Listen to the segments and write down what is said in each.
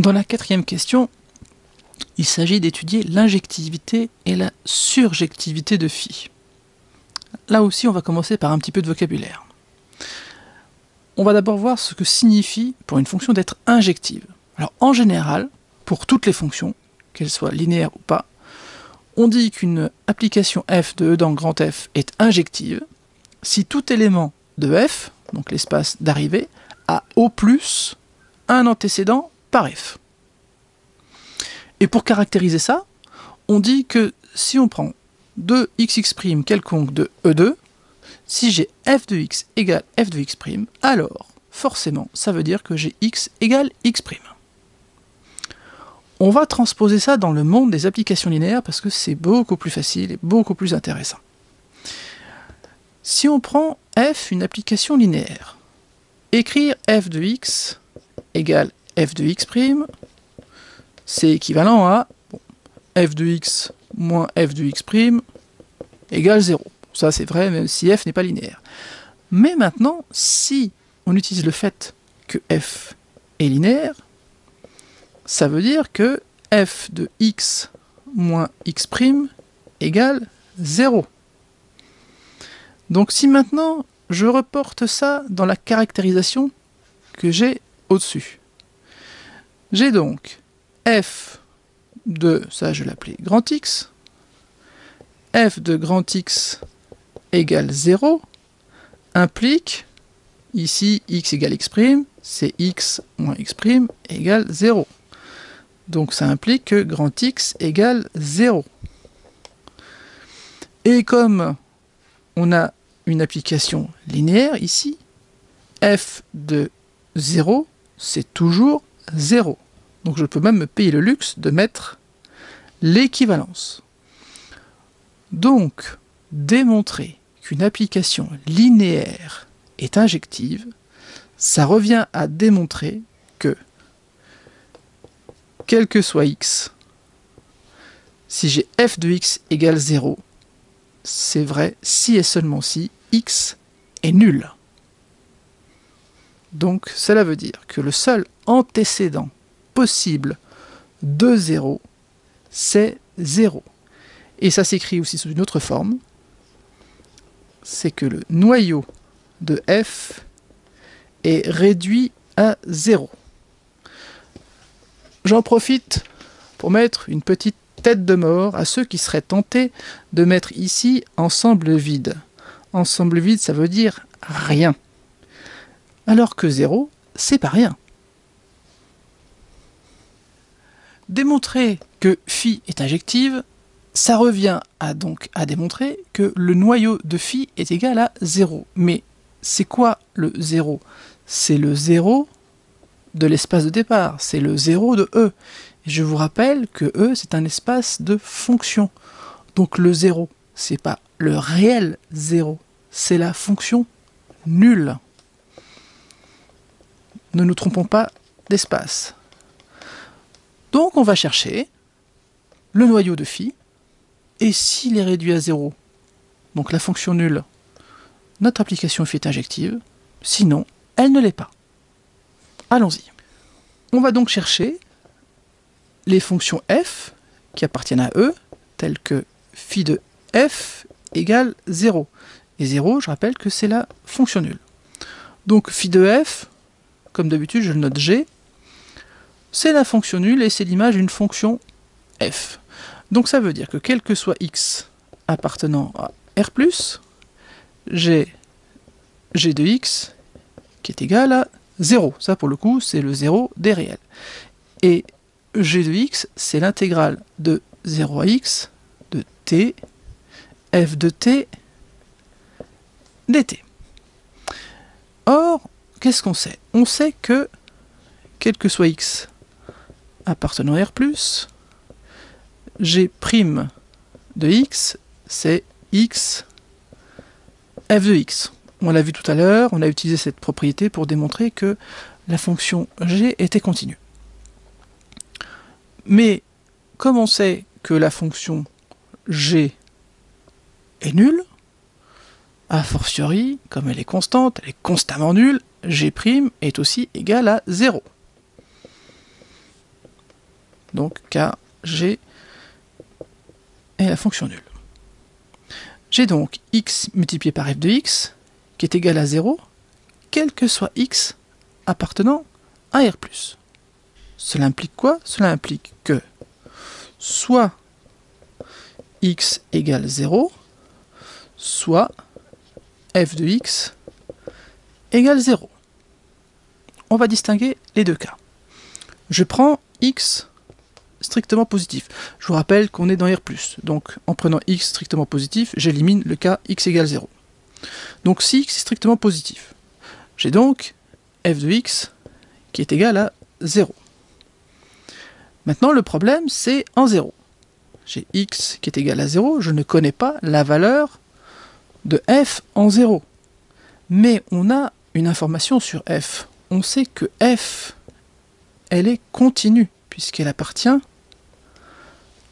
Dans la quatrième question, il s'agit d'étudier l'injectivité et la surjectivité de phi. Là aussi, on va commencer par un petit peu de vocabulaire. On va d'abord voir ce que signifie pour une fonction d'être injective. Alors en général, pour toutes les fonctions, qu'elles soient linéaires ou pas, on dit qu'une application f de e dans grand F est injective si tout élément de f, donc l'espace d'arrivée, a au plus un antécédent par f. Et pour caractériser ça, on dit que si on prend 2xx' quelconque de E2, si j'ai f de x égale f de x', alors forcément ça veut dire que j'ai x égale x'. On va transposer ça dans le monde des applications linéaires parce que c'est beaucoup plus facile et beaucoup plus intéressant. Si on prend f, une application linéaire, écrire f de x égale f de x', c'est équivalent à f de x moins f de x' égale 0. Ça c'est vrai même si f n'est pas linéaire. Mais maintenant, si on utilise le fait que f est linéaire, ça veut dire que f de x moins x' égale 0. Donc si maintenant je reporte ça dans la caractérisation que j'ai au-dessus, j'ai donc f de, ça je l'appelais grand X, f de grand X égale 0, implique, ici x égale x', c'est x moins x' égale 0. Donc ça implique que grand X égale 0. Et comme on a une application linéaire ici, f de 0, c'est toujours 0. Donc je peux même me payer le luxe de mettre l'équivalence. Donc, démontrer qu'une application linéaire est injective, ça revient à démontrer que, quel que soit x, si j'ai f de x égale 0, c'est vrai si et seulement si x est nul. Donc cela veut dire que le seul antécédent possible de 0, c'est 0. Et ça s'écrit aussi sous une autre forme, c'est que le noyau de f est réduit à 0. J'en profite pour mettre une petite tête de mort à ceux qui seraient tentés de mettre ici ensemble vide. Ensemble vide, ça veut dire rien. Alors que 0, c'est pas rien. Démontrer que phi est injective, ça revient donc à démontrer que le noyau de phi est égal à 0. Mais c'est quoi le 0? C'est le 0 de l'espace de départ, c'est le 0 de E. Et je vous rappelle que E, c'est un espace de fonction. Donc le 0, c'est pas le réel 0, c'est la fonction nulle. Ne nous trompons pas d'espace. Donc on va chercher le noyau de phi, et s'il est réduit à 0, donc la fonction nulle, notre application phi est injective, sinon elle ne l'est pas. Allons-y. On va donc chercher les fonctions f qui appartiennent à E, telles que phi de f égale 0. Et 0, je rappelle que c'est la fonction nulle. Donc phi de f, comme d'habitude je le note g, c'est la fonction nulle et c'est l'image d'une fonction f. Donc ça veut dire que quel que soit x appartenant à R+, j'ai g de x qui est égal à 0. Ça pour le coup c'est le 0 des réels. Et g de x c'est l'intégrale de 0 à x de t f de t dt. Or, qu'est-ce qu'on sait? On sait que quel que soit x appartenant à R+, g' de x, c'est x f de x. On l'a vu tout à l'heure, on a utilisé cette propriété pour démontrer que la fonction g était continue. Mais comme on sait que la fonction g est nulle, a fortiori, comme elle est constante, elle est constamment nulle, g' est aussi égale à 0. Donc car G est la fonction nulle. J'ai donc x multiplié par f de x qui est égal à 0, quel que soit x appartenant à R+. Cela implique quoi? Cela implique que soit x égale 0, soit f de x égale 0. On va distinguer les deux cas. Je prends x strictement positif. Je vous rappelle qu'on est dans R+. Donc en prenant x strictement positif, j'élimine le cas x égale 0. Donc si x est strictement positif, j'ai donc f de x qui est égal à 0. Maintenant le problème c'est en 0. J'ai x qui est égal à 0, je ne connais pas la valeur de f en 0. Mais on a une information sur f. On sait que f, elle est continue, puisqu'elle appartient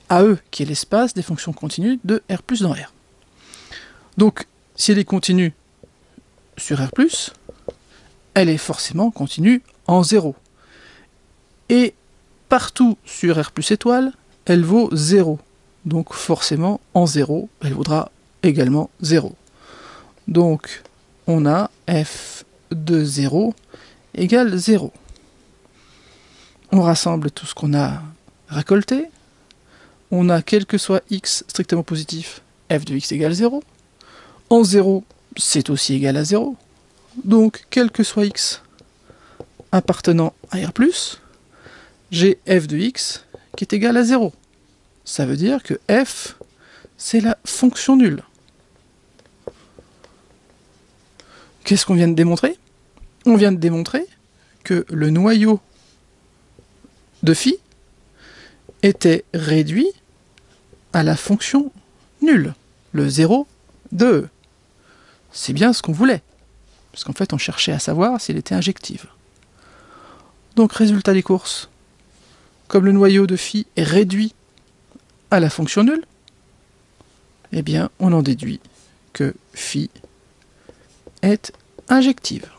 à E, qui est l'espace des fonctions continues de R+ dans R. Donc, si elle est continue sur R+, elle est forcément continue en 0. Et partout sur R+ étoile, elle vaut 0. Donc forcément, en 0, elle vaudra également 0. Donc, on a f de 0 égale 0. On rassemble tout ce qu'on a récolté. On a, quel que soit x strictement positif, f de x égale 0. En 0, c'est aussi égal à 0. Donc, quel que soit x appartenant à R+, j'ai f de x qui est égal à 0. Ça veut dire que f, c'est la fonction nulle. Qu'est-ce qu'on vient de démontrer? On vient de démontrer que le noyau de phi était réduit à la fonction nulle, le 0 de E. C'est bien ce qu'on voulait, parce qu'en fait on cherchait à savoir s'il était injective. Donc résultat des courses, comme le noyau de phi est réduit à la fonction nulle, eh bien on en déduit que phi est injective.